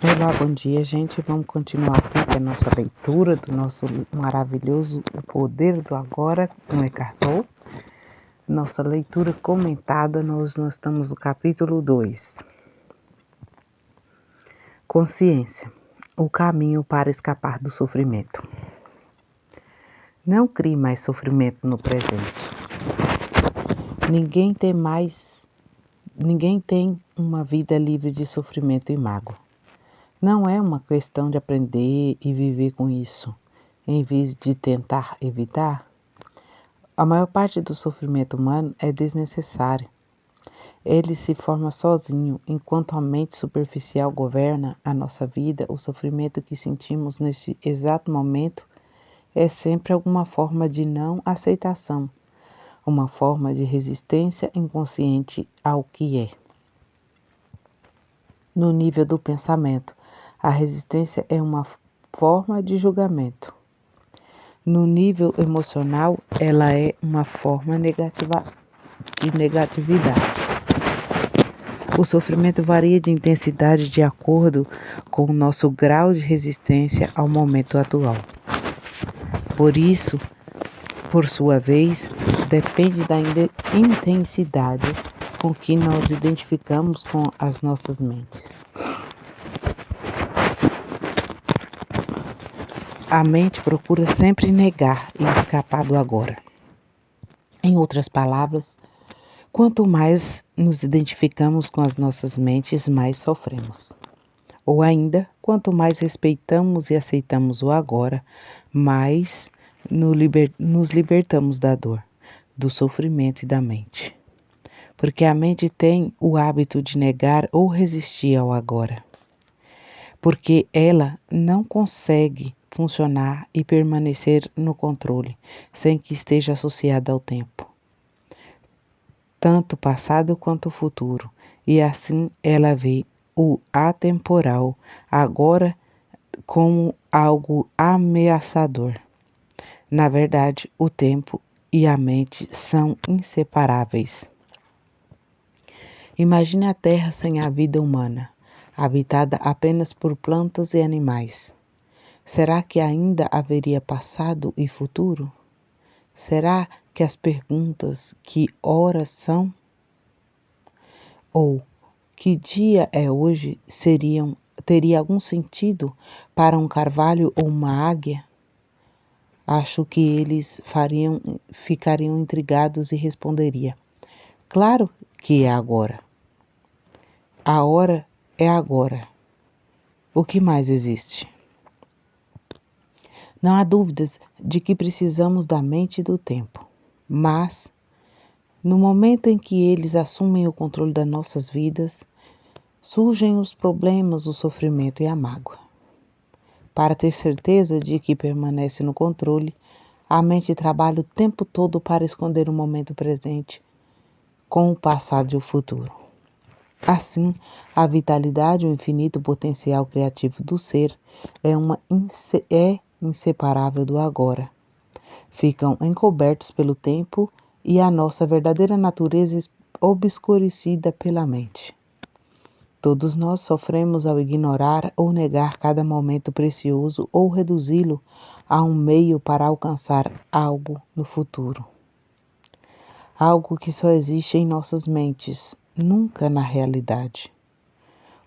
Olá, bom dia, gente. Vamos continuar aqui com a nossa leitura do nosso maravilhoso O Poder do Agora, com Eckhart Tolle. Nossa leitura comentada, nós estamos no capítulo 2. Consciência, o caminho para escapar do sofrimento. Não crie mais sofrimento no presente. Ninguém tem uma vida livre de sofrimento e mágoa. Não é uma questão de aprender e viver com isso, em vez de tentar evitar. A maior parte do sofrimento humano é desnecessário. Ele se forma sozinho, enquanto a mente superficial governa a nossa vida. O sofrimento que sentimos neste exato momento é sempre alguma forma de não aceitação, uma forma de resistência inconsciente ao que é. No nível do pensamento, a resistência é uma forma de julgamento. No nível emocional, ela é uma forma de negatividade. O sofrimento varia de intensidade de acordo com o nosso grau de resistência ao momento atual. Por sua vez, depende da intensidade com que nós identificamos com as nossas mentes. A mente procura sempre negar e escapar do agora. Em outras palavras, quanto mais nos identificamos com as nossas mentes, mais sofremos. Ou ainda, quanto mais respeitamos e aceitamos o agora, mais nos libertamos da dor, do sofrimento e da mente. Porque a mente tem o hábito de negar ou resistir ao agora. Porque ela não consegue funcionar e permanecer no controle, sem que esteja associada ao tempo, tanto passado quanto futuro, e assim ela vê o atemporal agora como algo ameaçador. Na verdade, o tempo e a mente são inseparáveis. Imagine a Terra sem a vida humana, habitada apenas por plantas e animais. Será que ainda haveria passado e futuro? Será que as perguntas que horas são ou que dia é hoje teria algum sentido para um carvalho ou uma águia? Acho que eles ficariam intrigados e responderia: claro que é agora. A hora é agora. O que mais existe? Não há dúvidas de que precisamos da mente e do tempo, mas, no momento em que eles assumem o controle das nossas vidas, surgem os problemas, o sofrimento e a mágoa. Para ter certeza de que permanece no controle, a mente trabalha o tempo todo para esconder o momento presente com o passado e o futuro. Assim, a vitalidade e o infinito potencial criativo do ser é inseparável do agora. Ficam encobertos pelo tempo e a nossa verdadeira natureza obscurecida pela mente. Todos nós sofremos ao ignorar ou negar cada momento precioso ou reduzi-lo a um meio para alcançar algo no futuro. Algo que só existe em nossas mentes, nunca na realidade.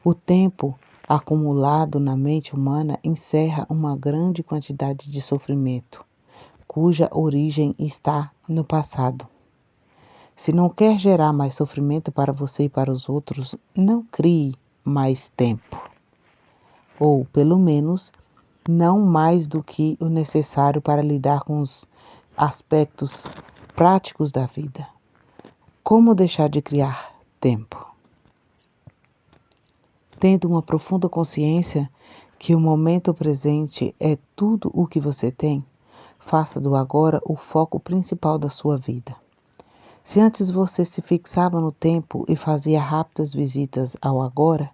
O tempo acumulado na mente humana encerra uma grande quantidade de sofrimento, cuja origem está no passado. Se não quer gerar mais sofrimento para você e para os outros, não crie mais tempo. Ou, pelo menos, não mais do que o necessário para lidar com os aspectos práticos da vida. Como deixar de criar tempo? Tendo uma profunda consciência que o momento presente é tudo o que você tem, faça do agora o foco principal da sua vida. Se antes você se fixava no tempo e fazia rápidas visitas ao agora,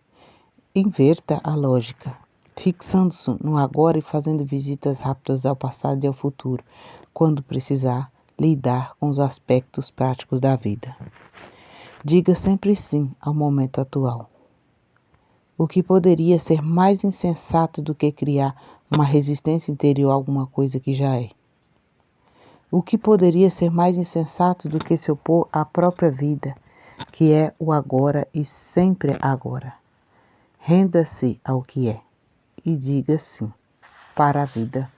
inverta a lógica, fixando-se no agora e fazendo visitas rápidas ao passado e ao futuro, quando precisar lidar com os aspectos práticos da vida. Diga sempre sim ao momento atual. O que poderia ser mais insensato do que criar uma resistência interior a alguma coisa que já é? O que poderia ser mais insensato do que se opor à própria vida, que é o agora e sempre agora? Renda-se ao que é e diga sim para a vida.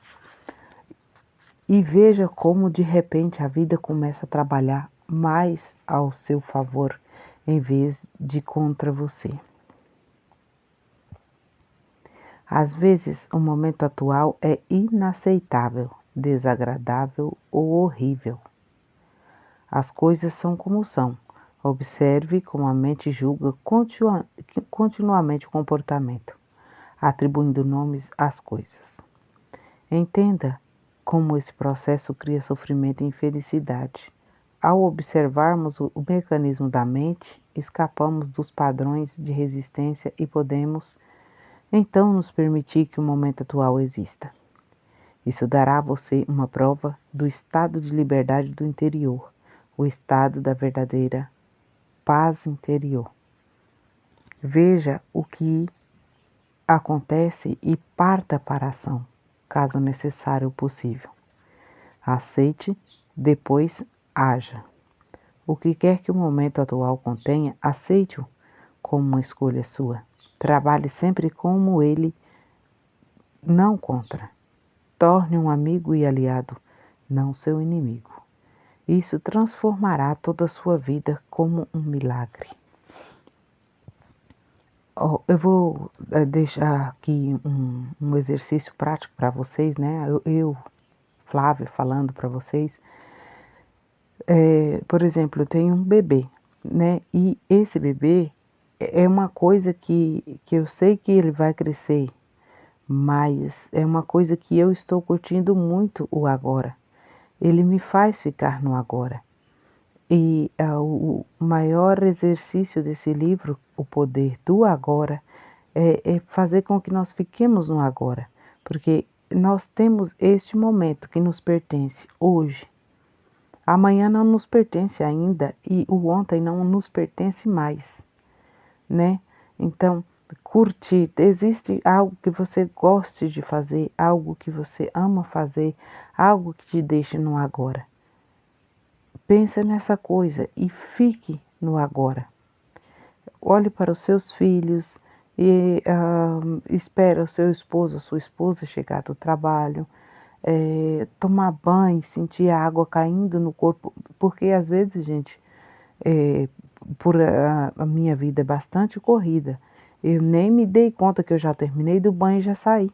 E veja como de repente a vida começa a trabalhar mais ao seu favor em vez de contra você. Às vezes, o momento atual é inaceitável, desagradável ou horrível. As coisas são como são. Observe como a mente julga continuamente o comportamento, atribuindo nomes às coisas. Entenda como esse processo cria sofrimento e infelicidade. Ao observarmos o mecanismo da mente, escapamos dos padrões de resistência e podemos, então, nos permitir que o momento atual exista. Isso dará a você uma prova do estado de liberdade do interior, o estado da verdadeira paz interior. Veja o que acontece e parta para a ação, caso necessário ou possível. Aceite, depois haja. O que quer que o momento atual contenha, aceite-o como uma escolha sua. Trabalhe sempre como ele, não contra. Torne um amigo e aliado, não seu inimigo. Isso transformará toda a sua vida como um milagre. Eu vou deixar aqui um exercício prático para vocês, né? Flávia, falando para vocês. Por exemplo, eu tenho um bebê, né? E esse bebê é uma coisa que eu sei que ele vai crescer, mas é uma coisa que eu estou curtindo muito o agora. Ele me faz ficar no agora. E o maior exercício desse livro, O Poder do Agora, é fazer com que nós fiquemos no agora. Porque nós temos este momento que nos pertence hoje. Amanhã não nos pertence ainda e o ontem não nos pertence mais, né? Então, curtir. Existe algo que você goste de fazer, algo que você ama fazer, algo que te deixe no agora. Pense nessa coisa e fique no agora. Olhe para os seus filhos e espere o seu esposo, a sua esposa chegar do trabalho. Tomar banho, sentir a água caindo no corpo, porque às vezes, gente, por a minha vida é bastante corrida, eu nem me dei conta que eu já terminei do banho e já saí.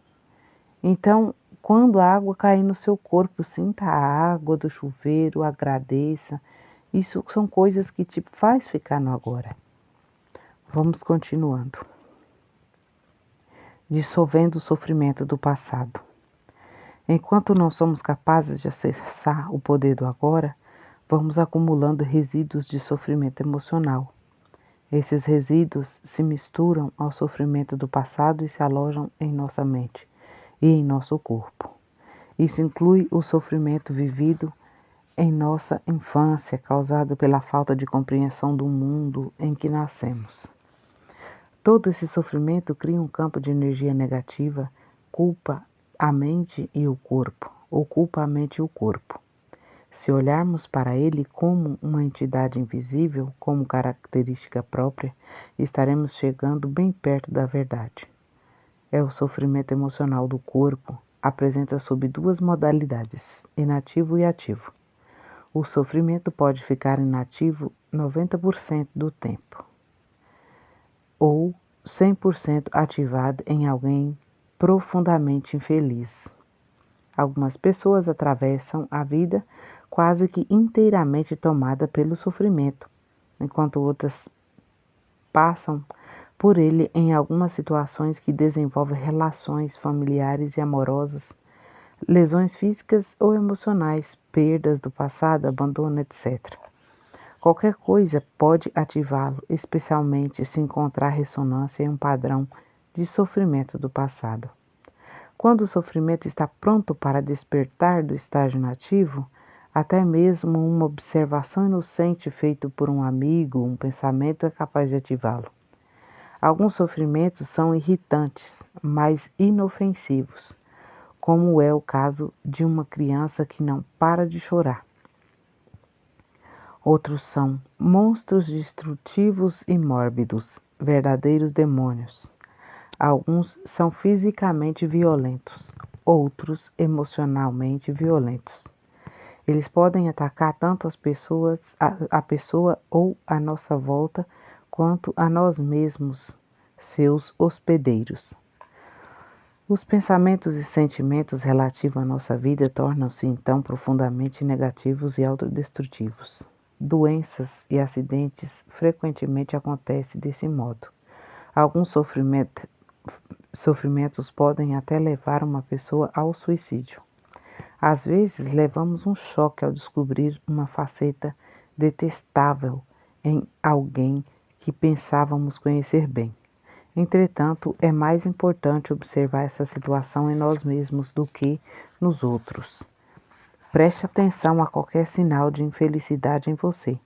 Então, quando a água cair no seu corpo, sinta a água do chuveiro, agradeça. Isso são coisas que te faz ficar no agora. Vamos continuando. Dissolvendo o sofrimento do passado. Enquanto não somos capazes de acessar o poder do agora, vamos acumulando resíduos de sofrimento emocional. Esses resíduos se misturam ao sofrimento do passado e se alojam em nossa mente e em nosso corpo. Isso inclui o sofrimento vivido em nossa infância, causado pela falta de compreensão do mundo em que nascemos. Todo esse sofrimento cria um campo de energia negativa, culpa a mente e o corpo, ocupa a mente e o corpo. Se olharmos para ele como uma entidade invisível, como característica própria, estaremos chegando bem perto da verdade. O sofrimento emocional do corpo apresenta sob duas modalidades, inativo e ativo. O sofrimento pode ficar inativo 90% do tempo, ou 100% ativado em alguém profundamente infeliz. Algumas pessoas atravessam a vida quase que inteiramente tomada pelo sofrimento, enquanto outras passam por ele em algumas situações que desenvolvem relações familiares e amorosas, lesões físicas ou emocionais, perdas do passado, abandono, etc. Qualquer coisa pode ativá-lo, especialmente se encontrar ressonância em um padrão de sofrimento do passado. Quando o sofrimento está pronto para despertar do estágio nativo, até mesmo uma observação inocente feita por um amigo, um pensamento é capaz de ativá-lo. Alguns sofrimentos são irritantes, mas inofensivos, como é o caso de uma criança que não para de chorar. Outros são monstros destrutivos e mórbidos, verdadeiros demônios. Alguns são fisicamente violentos, outros emocionalmente violentos. Eles podem atacar tanto as pessoas, a pessoa ou a nossa volta, quanto a nós mesmos, seus hospedeiros. Os pensamentos e sentimentos relativos à nossa vida tornam-se então profundamente negativos e autodestrutivos. Doenças e acidentes frequentemente acontecem desse modo. Alguns sofrimentos podem até levar uma pessoa ao suicídio. Às vezes, levamos um choque ao descobrir uma faceta detestável em alguém que pensávamos conhecer bem. Entretanto, é mais importante observar essa situação em nós mesmos do que nos outros. Preste atenção a qualquer sinal de infelicidade em você,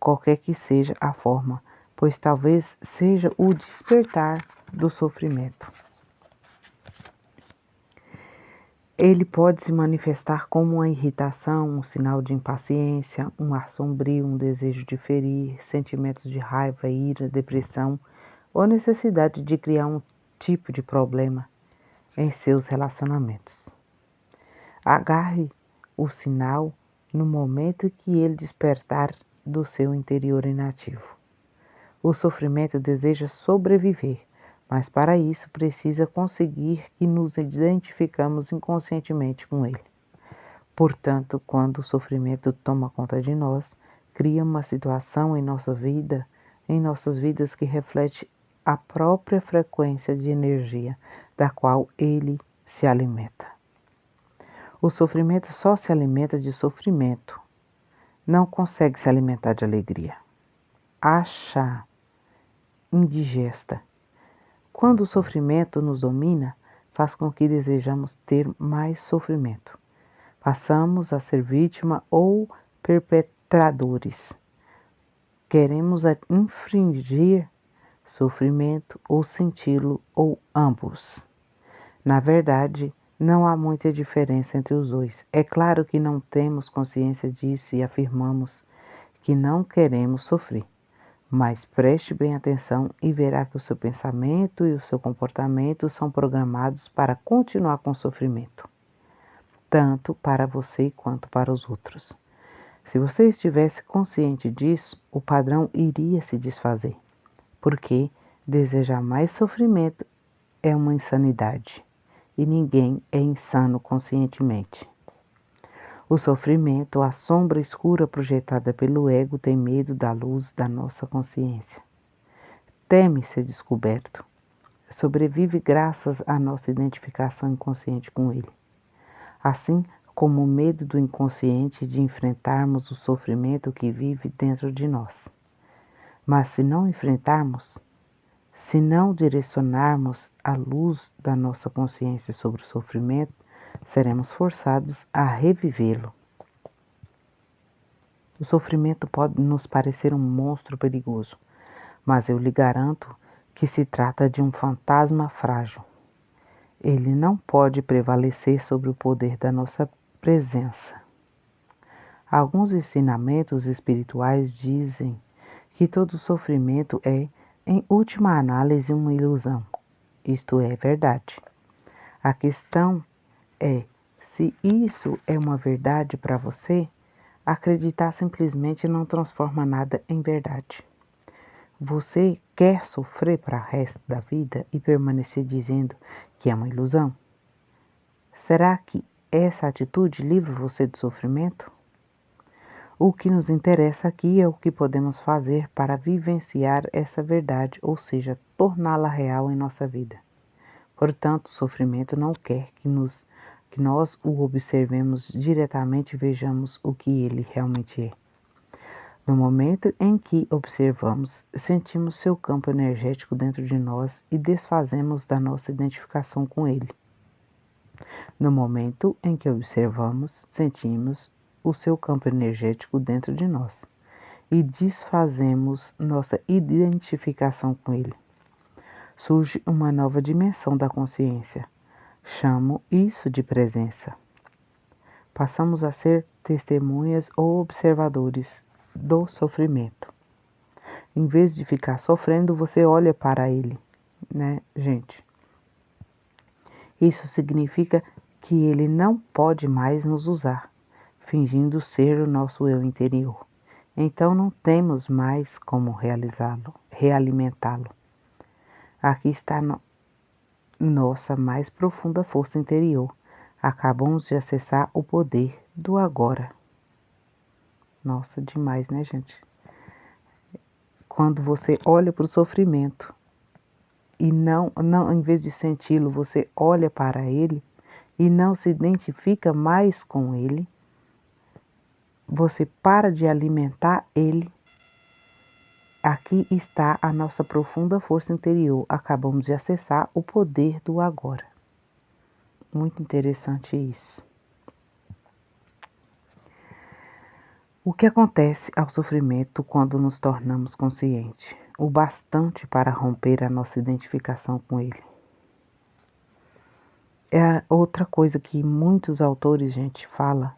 qualquer que seja a forma, pois talvez seja o despertar do sofrimento. Ele pode se manifestar como uma irritação, um sinal de impaciência, um ar sombrio, um desejo de ferir, sentimentos de raiva, ira, depressão ou necessidade de criar um tipo de problema em seus relacionamentos. Agarre o sinal no momento que ele despertar do seu interior inativo. O sofrimento deseja sobreviver, mas para isso precisa conseguir que nos identificamos inconscientemente com ele. Portanto, quando o sofrimento toma conta de nós, cria uma situação em nossas vidas que reflete a própria frequência de energia da qual ele se alimenta. O sofrimento só se alimenta de sofrimento, não consegue se alimentar de alegria. Acha indigesta. Quando o sofrimento nos domina, faz com que desejamos ter mais sofrimento. Passamos a ser vítima ou perpetradores. Queremos infringir sofrimento ou senti-lo ou ambos. Na verdade, não há muita diferença entre os dois. É claro que não temos consciência disso e afirmamos que não queremos sofrer. Mas preste bem atenção e verá que o seu pensamento e o seu comportamento são programados para continuar com o sofrimento, tanto para você quanto para os outros. Se você estivesse consciente disso, o padrão iria se desfazer, porque desejar mais sofrimento é uma insanidade, e ninguém é insano conscientemente. O sofrimento, a sombra escura projetada pelo ego, tem medo da luz da nossa consciência. Teme ser descoberto. Sobrevive graças à nossa identificação inconsciente com ele. Assim como o medo do inconsciente de enfrentarmos o sofrimento que vive dentro de nós. Mas se não enfrentarmos, se não direcionarmos a luz da nossa consciência sobre o sofrimento, seremos forçados a revivê-lo. O sofrimento pode nos parecer um monstro perigoso, mas eu lhe garanto que se trata de um fantasma frágil. Ele não pode prevalecer sobre o poder da nossa presença. Alguns ensinamentos espirituais dizem que todo sofrimento é, em última análise, uma ilusão. Isto é verdade. A questão é se isso é uma verdade para você. Acreditar simplesmente não transforma nada em verdade. Você quer sofrer para o resto da vida e permanecer dizendo que é uma ilusão? Será que essa atitude livra você do sofrimento? O que nos interessa aqui é o que podemos fazer para vivenciar essa verdade, ou seja, torná-la real em nossa vida. Portanto, o sofrimento não quer que nós o observemos diretamente e vejamos o que ele realmente é. No momento em que observamos, sentimos seu campo energético dentro de nós e desfazemos da nossa identificação com ele. No momento em que observamos, sentimos o seu campo energético dentro de nós e desfazemos nossa identificação com ele. surge uma nova dimensão da consciência. Chamo isso de presença. Passamos a ser testemunhas ou observadores do sofrimento. Em vez de ficar sofrendo, você olha para ele, né, gente? Isso significa que ele não pode mais nos usar, fingindo ser o nosso eu interior. Então não temos mais como realimentá-lo. Aqui está nossa mais profunda força interior. Acabamos de acessar o poder do agora. Nossa, demais, né, gente? Quando você olha para o sofrimento e não, em vez de senti-lo, você olha para ele e não se identifica mais com ele, você para de alimentar ele. Aqui está a nossa profunda força interior. Acabamos de acessar o poder do agora. Muito interessante isso. O que acontece ao sofrimento quando nos tornamos conscientes? O bastante para romper a nossa identificação com ele. É outra coisa que muitos autores, gente, fala,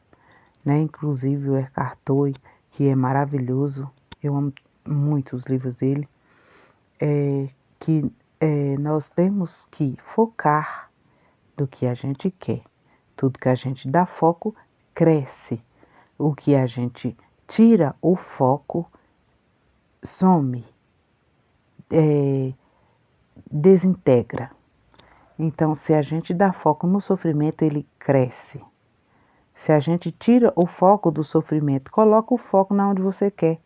né? Inclusive o Eckhart Tolle, que é maravilhoso. Eu amo muito os livros dele. Que nós temos que focar do que a gente quer. Tudo que a gente dá foco, cresce. O que a gente tira o foco, some, desintegra. Então, se a gente dá foco no sofrimento, ele cresce. Se a gente tira o foco do sofrimento, coloca o foco na onde você quer.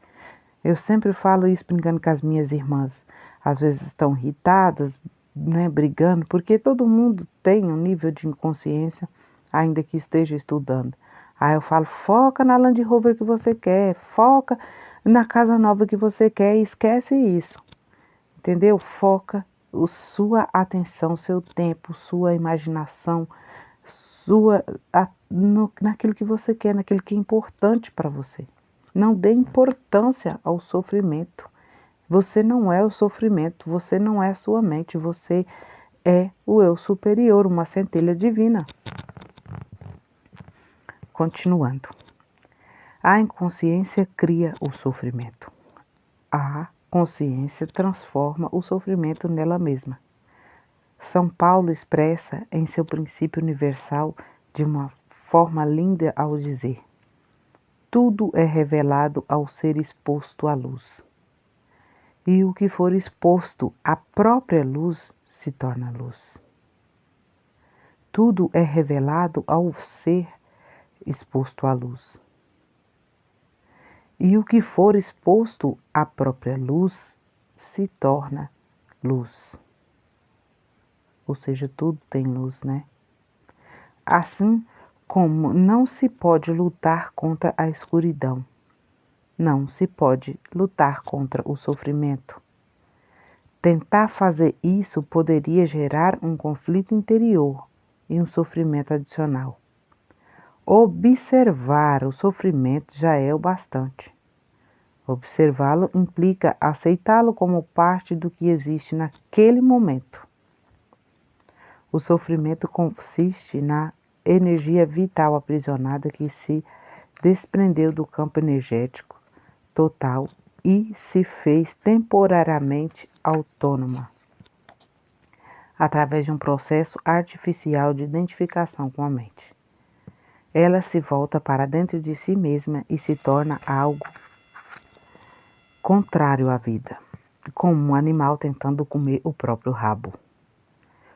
Eu sempre falo isso brincando com as minhas irmãs. Às vezes estão irritadas, né, brigando, porque todo mundo tem um nível de inconsciência, ainda que esteja estudando. Aí eu falo, foca na Land Rover que você quer, foca na casa nova que você quer e esquece isso. Entendeu? Foca sua atenção, seu tempo, sua imaginação, naquilo que você quer, naquilo que é importante para você. Não dê importância ao sofrimento. Você não é o sofrimento, você não é a sua mente, você é o eu superior, uma centelha divina. Continuando. A inconsciência cria o sofrimento. A consciência transforma o sofrimento nela mesma. São Paulo expressa em seu princípio universal de uma forma linda ao dizer: tudo é revelado ao ser exposto à luz. E o que for exposto à própria luz se torna luz. Tudo é revelado ao ser exposto à luz. E o que for exposto à própria luz se torna luz. Ou seja, tudo tem luz, né? Assim como não se pode lutar contra a escuridão, não se pode lutar contra o sofrimento. Tentar fazer isso poderia gerar um conflito interior e um sofrimento adicional. Observar o sofrimento já é o bastante. Observá-lo implica aceitá-lo como parte do que existe naquele momento. O sofrimento consiste na energia vital aprisionada que se desprendeu do campo energético total e se fez temporariamente autônoma, através de um processo artificial de identificação com a mente. Ela se volta para dentro de si mesma e se torna algo contrário à vida, como um animal tentando comer o próprio rabo.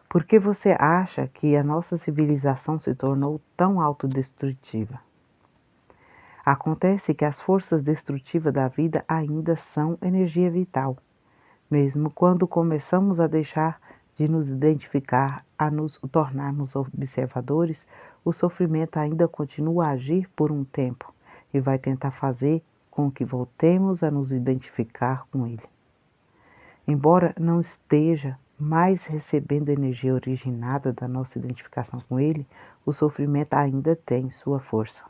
Por que você acha que a nossa civilização se tornou tão autodestrutiva? Acontece que as forças destrutivas da vida ainda são energia vital. Mesmo quando começamos a deixar de nos identificar, a nos tornarmos observadores, o sofrimento ainda continua a agir por um tempo e vai tentar fazer com que voltemos a nos identificar com ele. Embora não esteja mais recebendo energia originada da nossa identificação com ele, o sofrimento ainda tem sua força,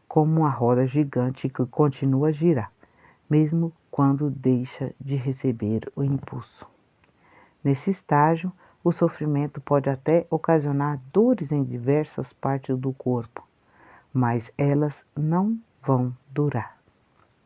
como uma roda gigante que continua a girar, mesmo quando deixa de receber o impulso. Nesse estágio, o sofrimento pode até ocasionar dores em diversas partes do corpo, mas elas não vão durar.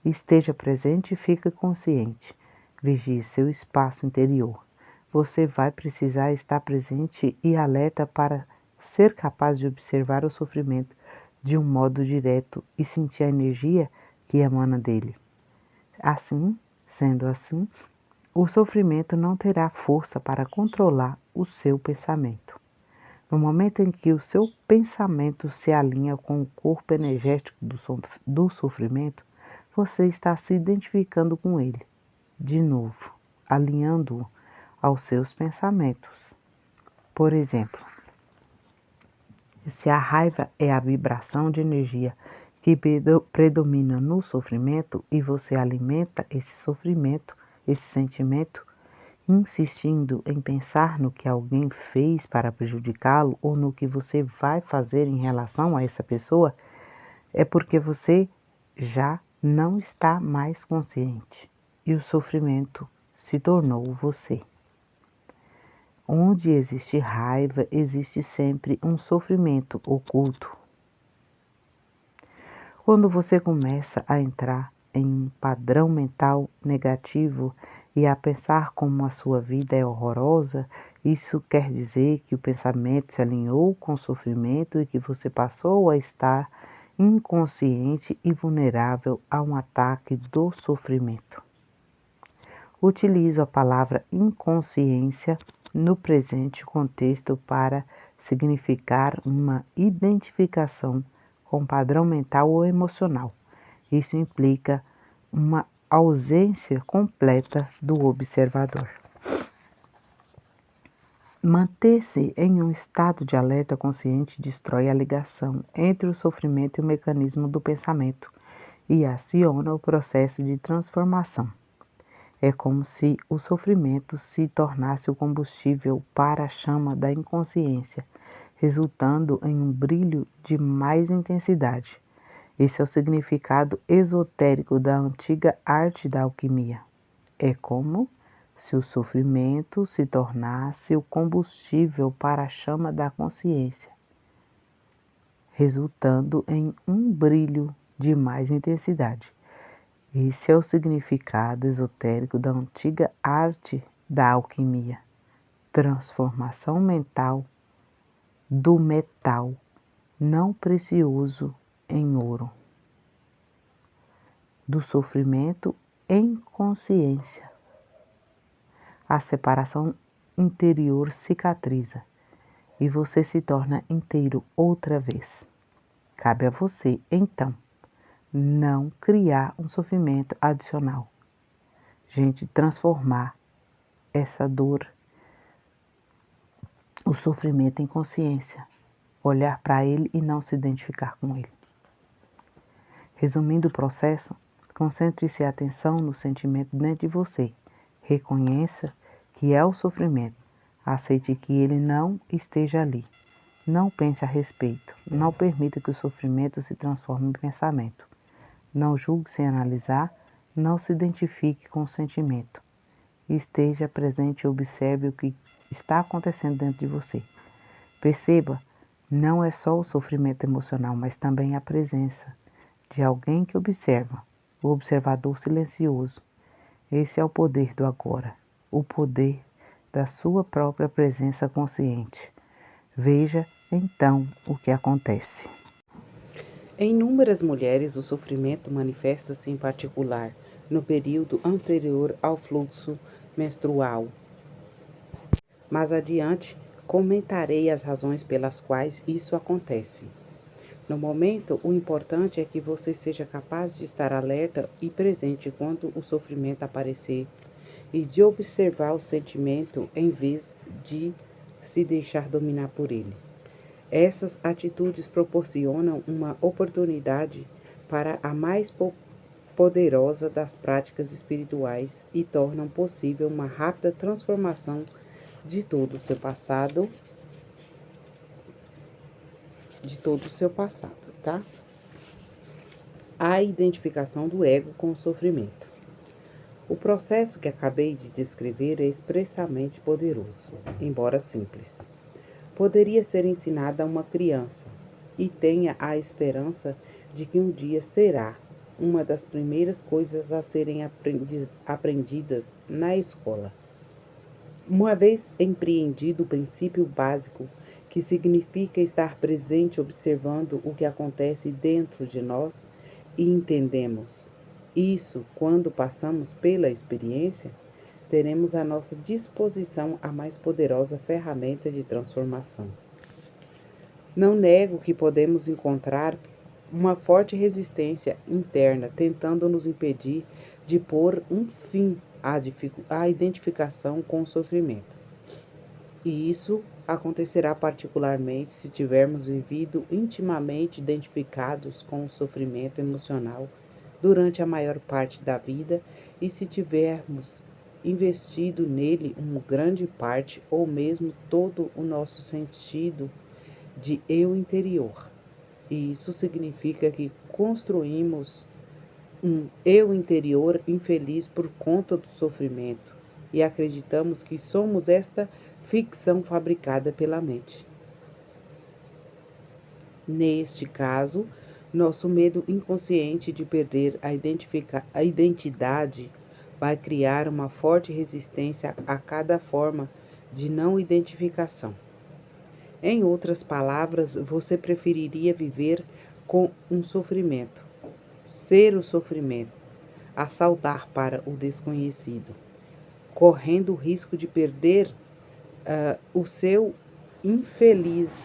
Esteja presente e fique consciente. Vigie seu espaço interior. Você vai precisar estar presente e alerta para ser capaz de observar o sofrimento de um modo direto e sentir a energia que emana dele. Assim, sendo assim, o sofrimento não terá força para controlar o seu pensamento. No momento em que o seu pensamento se alinha com o corpo energético do sofrimento, você está se identificando com ele, de novo, alinhando-o aos seus pensamentos. Por exemplo, se a raiva é a vibração de energia que predomina no sofrimento e você alimenta esse sofrimento, esse sentimento, insistindo em pensar no que alguém fez para prejudicá-lo ou no que você vai fazer em relação a essa pessoa, é porque você já não está mais consciente e o sofrimento se tornou você. Onde existe raiva, existe sempre um sofrimento oculto. Quando você começa a entrar em um padrão mental negativo e a pensar como a sua vida é horrorosa, isso quer dizer que o pensamento se alinhou com o sofrimento e que você passou a estar inconsciente e vulnerável a um ataque do sofrimento. Utilizo a palavra inconsciência no presente contexto para significar uma identificação com padrão mental ou emocional. Isso implica uma ausência completa do observador. Manter-se em um estado de alerta consciente destrói a ligação entre o sofrimento e o mecanismo do pensamento e aciona o processo de transformação. É como se o sofrimento se tornasse o combustível para a chama da inconsciência, resultando em um brilho de mais intensidade. Esse é o significado esotérico da antiga arte da alquimia. É como se o sofrimento se tornasse o combustível para a chama da consciência, resultando em um brilho de mais intensidade. Esse é o significado esotérico da antiga arte da alquimia. Transformação mental do metal não precioso em ouro. Do sofrimento em consciência. A separação interior cicatriza e você se torna inteiro outra vez. Cabe a você, então, não criar um sofrimento adicional. Gente, transformar essa dor, o sofrimento em consciência. Olhar para ele e não se identificar com ele. Resumindo o processo, concentre-se a atenção no sentimento dentro de você. Reconheça que é o sofrimento. Aceite que ele não esteja ali. Não pense a respeito. Não permita que o sofrimento se transforme em pensamento. Não julgue sem analisar. Não se identifique com o sentimento. Esteja presente e observe o que está acontecendo dentro de você. Perceba, não é só o sofrimento emocional, mas também a presença de alguém que observa, o observador silencioso. Esse é o poder do agora, o poder da sua própria presença consciente. Veja, então, o que acontece. Em inúmeras mulheres, o sofrimento manifesta-se em particular no período anterior ao fluxo menstrual. Mas adiante comentarei as razões pelas quais isso acontece. No momento, o importante é que você seja capaz de estar alerta e presente quando o sofrimento aparecer e de observar o sentimento em vez de se deixar dominar por ele. Essas atitudes proporcionam uma oportunidade para a mais poderosa das práticas espirituais e tornam possível uma rápida transformação de todo o seu passado, tá? A identificação do ego com o sofrimento. O processo que acabei de descrever é expressamente poderoso, embora simples. Poderia ser ensinado a uma criança e tenha a esperança de que um dia será uma das primeiras coisas a serem aprendidas na escola. Uma vez empreendido o princípio básico, que significa estar presente observando o que acontece dentro de nós e entendemos isso quando passamos pela experiência, teremos à nossa disposição a mais poderosa ferramenta de transformação. Não nego que podemos encontrar uma forte resistência interna tentando nos impedir de pôr um fim à identificação com o sofrimento. E isso acontecerá particularmente se tivermos vivido intimamente identificados com o sofrimento emocional durante a maior parte da vida e se tivermos investido nele uma grande parte ou mesmo todo o nosso sentido de eu interior. E isso significa que construímos um eu interior infeliz por conta do sofrimento e acreditamos que somos esta ficção fabricada pela mente. Neste caso, nosso medo inconsciente de perder a identidade vai criar uma forte resistência a cada forma de não identificação. Em outras palavras, você preferiria viver com um sofrimento, ser o sofrimento, a saltar para o desconhecido, correndo o risco de perder o seu infeliz,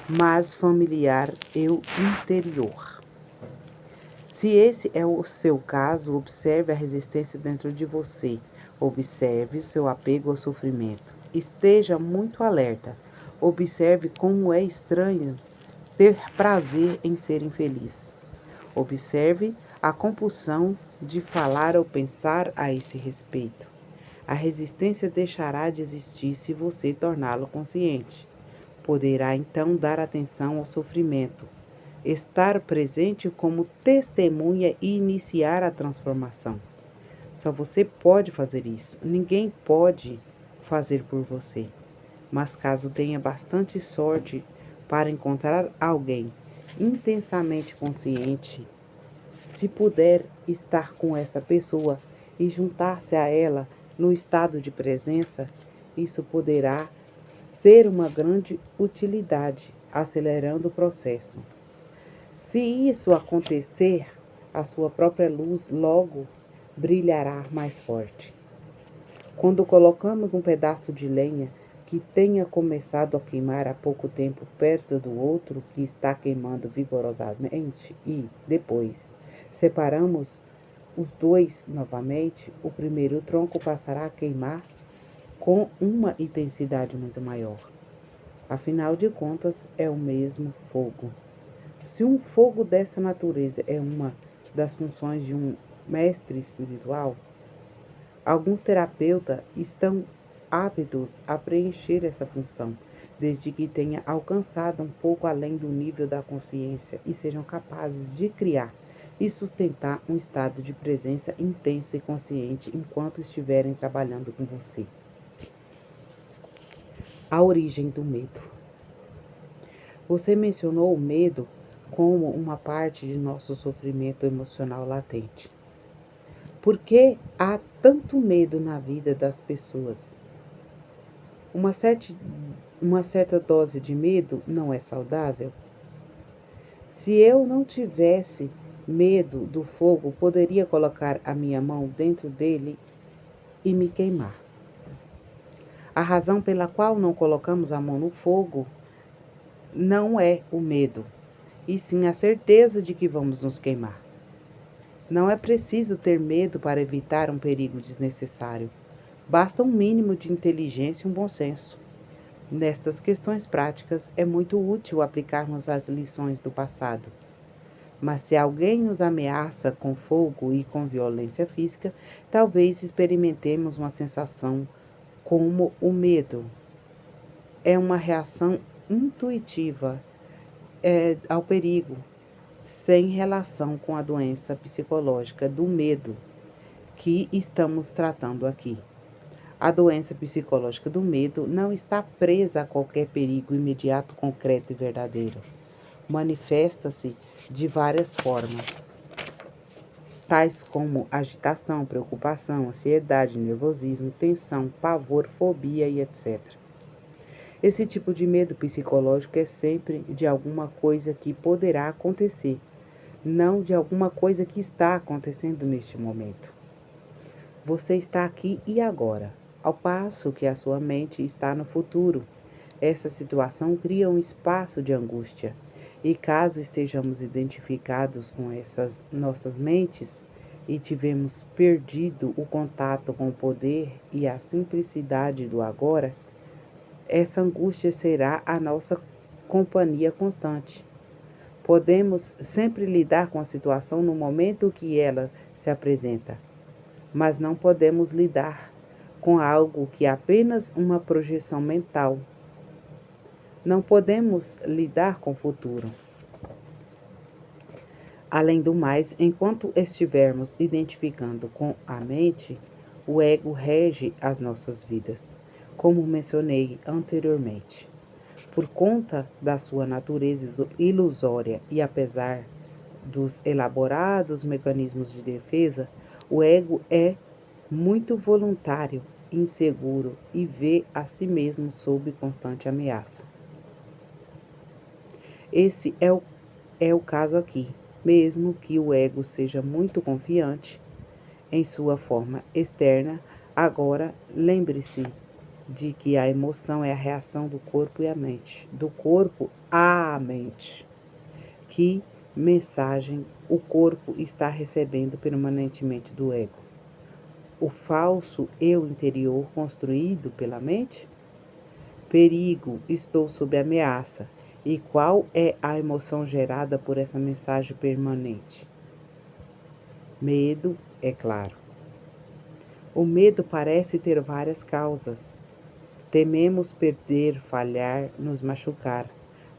mas familiar eu interior. Se esse é o seu caso, observe a resistência dentro de você, observe o seu apego ao sofrimento, esteja muito alerta, observe como é estranho ter prazer em ser infeliz. Observe a compulsão de falar ou pensar a esse respeito. A resistência deixará de existir se você torná-lo consciente. Poderá então dar atenção ao sofrimento, estar presente como testemunha e iniciar a transformação. Só você pode fazer isso. Ninguém pode fazer por você. Mas caso tenha bastante sorte para encontrar alguém intensamente consciente, se puder estar com essa pessoa e juntar-se a ela no estado de presença, isso poderá ser uma grande utilidade, acelerando o processo. Se isso acontecer, a sua própria luz logo brilhará mais forte. Quando colocamos um pedaço de lenha que tenha começado a queimar há pouco tempo perto do outro que está queimando vigorosamente e, depois, separamos os dois novamente, o primeiro tronco passará a queimar com uma intensidade muito maior. Afinal de contas, é o mesmo fogo. Se um fogo dessa natureza é uma das funções de um mestre espiritual, alguns terapeutas estão aptos a preencher essa função, desde que tenha alcançado um pouco além do nível da consciência e sejam capazes de criar e sustentar um estado de presença intensa e consciente enquanto estiverem trabalhando com você. A origem do medo. Você mencionou o medo como uma parte de nosso sofrimento emocional latente. Por que há tanto medo na vida das pessoas? Uma certa dose de medo não é saudável? Se eu não tivesse medo do fogo, poderia colocar a minha mão dentro dele e me queimar. A razão pela qual não colocamos a mão no fogo não é o medo, e sim a certeza de que vamos nos queimar. Não é preciso ter medo para evitar um perigo desnecessário. Basta um mínimo de inteligência e um bom senso. Nestas questões práticas, é muito útil aplicarmos as lições do passado. Mas se alguém nos ameaça com fogo e com violência física, talvez experimentemos uma sensação como o medo. É uma reação intuitiva ao perigo, sem relação com a doença psicológica do medo, que estamos tratando aqui. A doença psicológica do medo não está presa a qualquer perigo imediato, concreto e verdadeiro. Manifesta-se de várias formas, tais como agitação, preocupação, ansiedade, nervosismo, tensão, pavor, fobia e etc. Esse tipo de medo psicológico é sempre de alguma coisa que poderá acontecer, não de alguma coisa que está acontecendo neste momento. Você está aqui e agora, ao passo que a sua mente está no futuro. Essa situação cria um espaço de angústia, e caso estejamos identificados com essas nossas mentes e tivemos perdido o contato com o poder e a simplicidade do agora, essa angústia será a nossa companhia constante. Podemos sempre lidar com a situação no momento que ela se apresenta, mas não podemos lidar com algo que é apenas uma projeção mental. Não podemos lidar com o futuro. Além do mais, enquanto estivermos identificando com a mente, o ego rege as nossas vidas, como mencionei anteriormente. Por conta da sua natureza ilusória e apesar dos elaborados mecanismos de defesa, o ego é muito voluntário, inseguro e vê a si mesmo sob constante ameaça. Esse é o caso aqui. Mesmo que o ego seja muito confiante em sua forma externa, agora lembre-se de que a emoção é a reação do corpo e a mente, do corpo à mente. Que mensagem o corpo está recebendo permanentemente do ego? O falso eu interior construído pela mente? Perigo, estou sob ameaça. E qual é a emoção gerada por essa mensagem permanente? Medo, é claro. O medo parece ter várias causas. Tememos perder, falhar, nos machucar,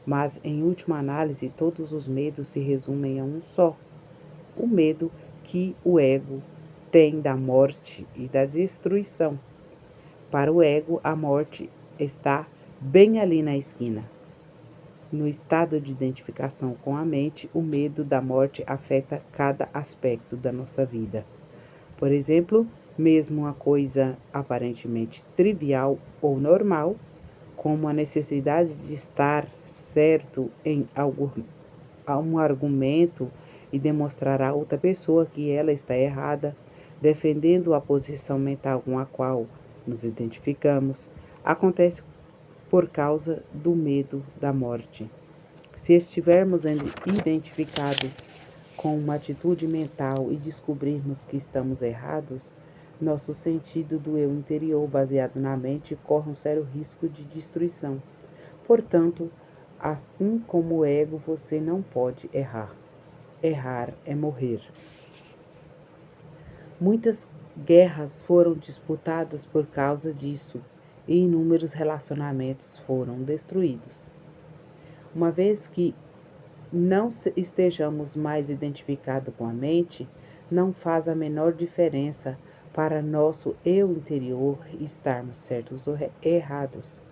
mas em última análise todos os medos se resumem a um só: o medo que o ego tem da morte e da destruição. Para o ego, a morte está bem ali na esquina. No estado de identificação com a mente, o medo da morte afeta cada aspecto da nossa vida. Por exemplo, mesmo uma coisa aparentemente trivial ou normal, como a necessidade de estar certo em um argumento e demonstrar a outra pessoa que ela está errada, defendendo a posição mental com a qual nos identificamos, acontece por causa do medo da morte. Se estivermos identificados com uma atitude mental e descobrirmos que estamos errados, nosso sentido do eu interior baseado na mente corre um sério risco de destruição. Portanto, assim como o ego, você não pode errar. Errar é morrer. Muitas guerras foram disputadas por causa disso e inúmeros relacionamentos foram destruídos. Uma vez que não estejamos mais identificados com a mente, não faz a menor diferença para nosso eu interior estarmos certos ou errados.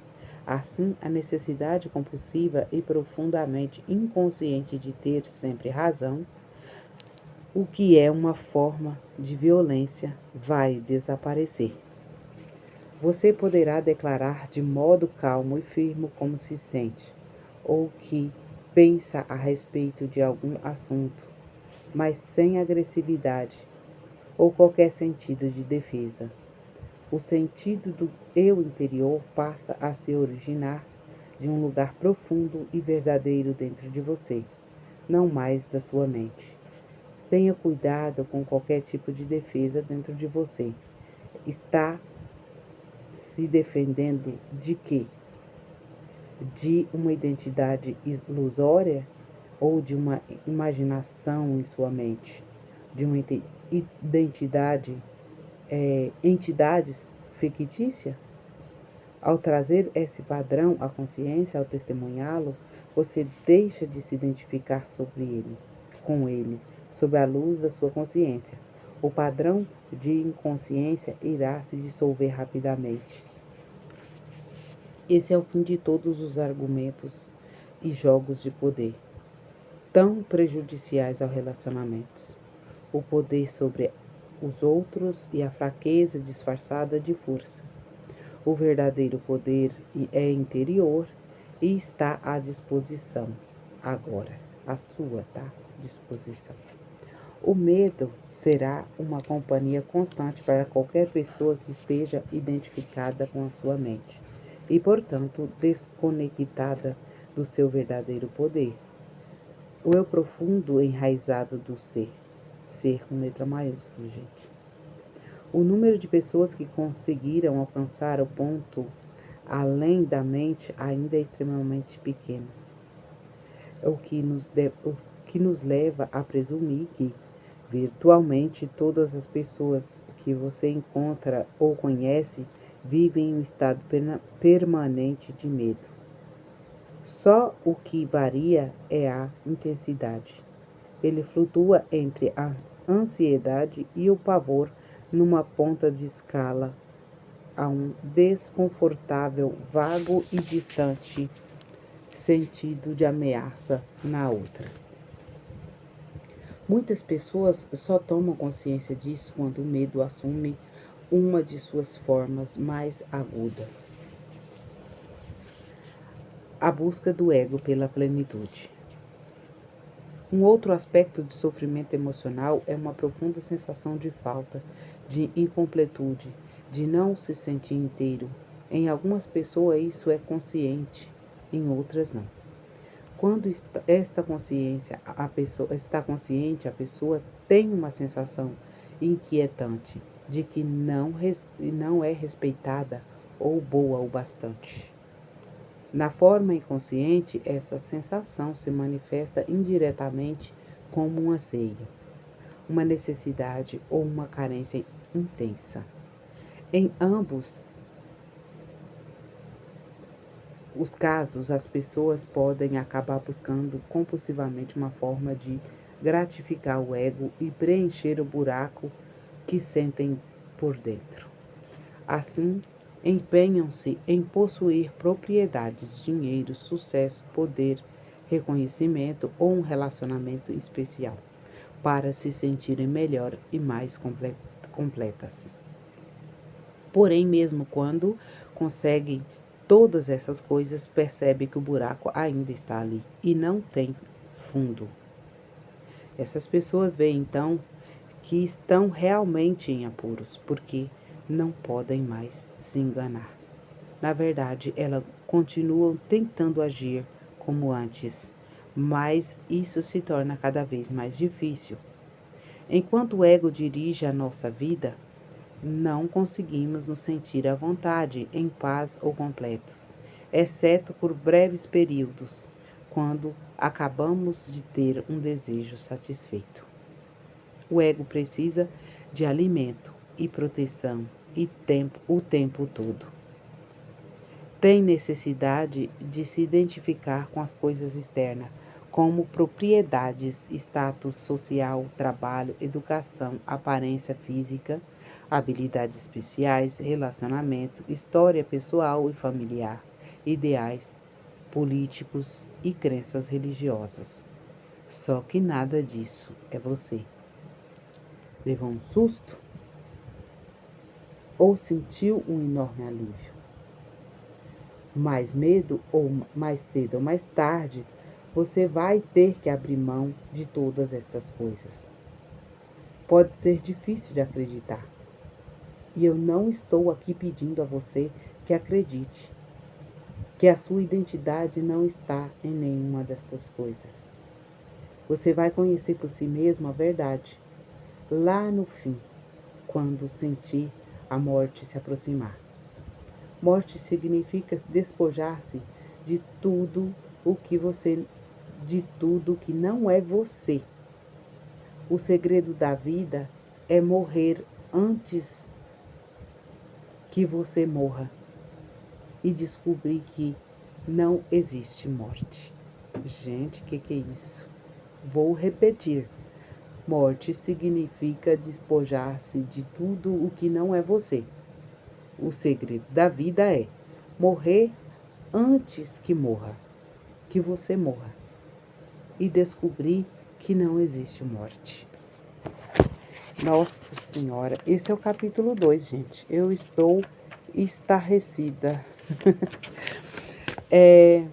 Assim, a necessidade compulsiva e profundamente inconsciente de ter sempre razão, o que é uma forma de violência, vai desaparecer. Você poderá declarar de modo calmo e firme como se sente, ou que pensa a respeito de algum assunto, mas sem agressividade ou qualquer sentido de defesa. O sentido do eu interior passa a se originar de um lugar profundo e verdadeiro dentro de você, não mais da sua mente. Tenha cuidado com qualquer tipo de defesa dentro de você. Está se defendendo de quê? De uma identidade ilusória ou de uma imaginação em sua mente? De uma entidades fictícia? Ao trazer esse padrão à consciência, ao testemunhá-lo, você deixa de se identificar com ele, sob a luz da sua consciência. O padrão de inconsciência irá se dissolver rapidamente. Esse é o fim de todos os argumentos e jogos de poder, tão prejudiciais aos relacionamentos. O poder sobre os outros e a fraqueza disfarçada de força. O verdadeiro poder é interior e está à disposição agora, à sua disposição. O medo será uma companhia constante para qualquer pessoa que esteja identificada com a sua mente e, portanto, desconectada do seu verdadeiro poder. O eu profundo enraizado do ser. Ser com letra maiúscula, gente. O número de pessoas que conseguiram alcançar o ponto além da mente ainda é extremamente pequeno. O que nos leva a presumir que, virtualmente, todas as pessoas que você encontra ou conhece vivem em um estado permanente de medo. Só o que varia é a intensidade. Ele flutua entre a ansiedade e o pavor numa ponta de escala a um desconfortável, vago e distante sentido de ameaça na outra. Muitas pessoas só tomam consciência disso quando o medo assume uma de suas formas mais agudas. A busca do ego pela plenitude. Um outro aspecto de sofrimento emocional é uma profunda sensação de falta, de incompletude, de não se sentir inteiro. Em algumas pessoas isso é consciente, em outras não. Quando está consciente, a pessoa tem uma sensação inquietante de que não é respeitada ou boa o bastante. Na forma inconsciente, essa sensação se manifesta indiretamente como um anseio, uma necessidade ou uma carência intensa. Em ambos os casos, as pessoas podem acabar buscando compulsivamente uma forma de gratificar o ego e preencher o buraco que sentem por dentro. Assim, empenham-se em possuir propriedades, dinheiro, sucesso, poder, reconhecimento ou um relacionamento especial, para se sentirem melhor e mais completas. Porém, mesmo quando conseguem todas essas coisas, percebem que o buraco ainda está ali e não tem fundo. Essas pessoas veem então que estão realmente em apuros, porque não podem mais se enganar. Na verdade, elas continuam tentando agir como antes, mas isso se torna cada vez mais difícil. Enquanto o ego dirige a nossa vida, não conseguimos nos sentir à vontade, em paz ou completos, exceto por breves períodos, quando acabamos de ter um desejo satisfeito. O ego precisa de alimento e proteção e tempo o tempo todo. Tem necessidade de se identificar com as coisas externas, como propriedades, status social, trabalho, educação, aparência física, habilidades especiais, relacionamento, história pessoal e familiar, ideais políticos e crenças religiosas. Só que nada disso é você. Levou um susto? Ou sentiu um enorme alívio? Mais medo ou mais cedo ou mais tarde, você vai ter que abrir mão de todas estas coisas. Pode ser difícil de acreditar. E eu não estou aqui pedindo a você que acredite que a sua identidade não está em nenhuma destas coisas. Você vai conhecer por si mesmo a verdade lá no fim, quando sentir a morte se aproximar. Morte significa despojar-se de tudo de tudo que não é você. O segredo da vida é morrer antes que você morra e descobrir que não existe morte. Gente, que é isso? Vou repetir. Morte significa despojar-se de tudo o que não é você. O segredo da vida é morrer antes que morra, que você morra, e descobrir que não existe morte. Nossa Senhora, esse é o capítulo 2, gente. Eu estou estarrecida. É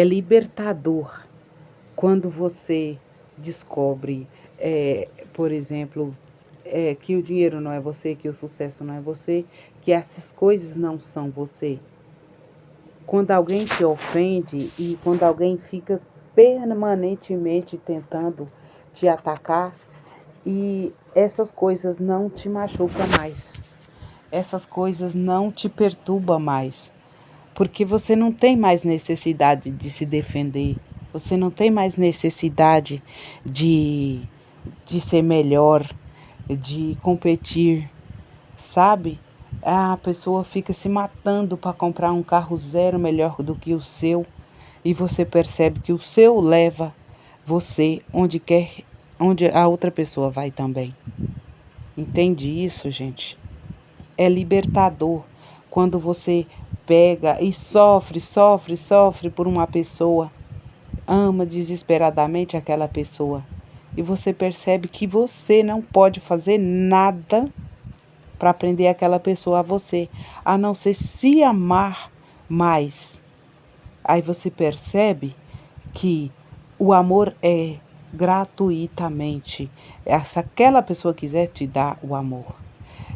libertador quando você descobre, por exemplo, que o dinheiro não é você, que o sucesso não é você, que essas coisas não são você. Quando alguém te ofende e quando alguém fica permanentemente tentando te atacar e essas coisas não te machucam mais, essas coisas não te perturbam mais, porque você não tem mais necessidade de se defender, você não tem mais necessidade de ser melhor, de competir, sabe? A pessoa fica se matando para comprar um carro zero melhor do que o seu e você percebe que o seu leva você onde a outra pessoa vai também. Entende isso, gente? É libertador quando você pega e sofre por uma pessoa, ama desesperadamente aquela pessoa e você percebe que você não pode fazer nada para prender aquela pessoa a você, a não ser se amar mais. Aí você percebe que o amor é gratuitamente. Se aquela pessoa quiser te dar o amor,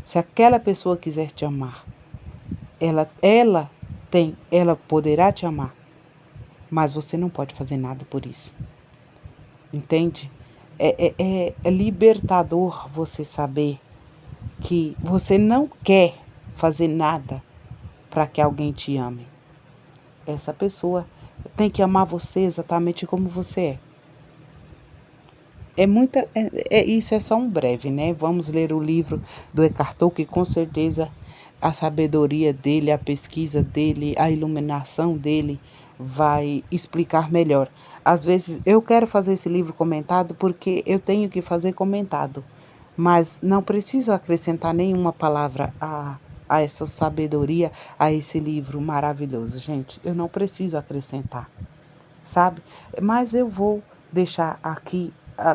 se aquela pessoa quiser te amar, ela poderá te amar, mas você não pode fazer nada por isso. Entende? É libertador você saber que você não quer fazer nada para que alguém te ame. Essa pessoa tem que amar você exatamente como você é. Isso é só um breve, né? Vamos ler o livro do Eckhart Tolle, que com certeza a sabedoria dele, a pesquisa dele, a iluminação dele vai explicar melhor. Às vezes eu quero fazer esse livro comentado porque eu tenho que fazer comentado, mas não preciso acrescentar nenhuma palavra a essa sabedoria, a esse livro maravilhoso, gente. Eu não preciso acrescentar, sabe? Mas eu vou deixar aqui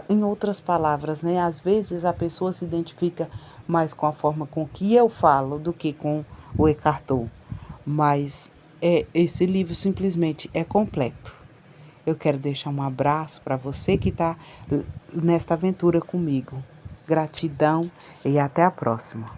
em outras palavras, né? Às vezes a pessoa se identifica mais com a forma com que eu falo do que com o Eckhart Tolle. Mas esse livro simplesmente é completo. Eu quero deixar um abraço para você que está nesta aventura comigo. Gratidão e até a próxima.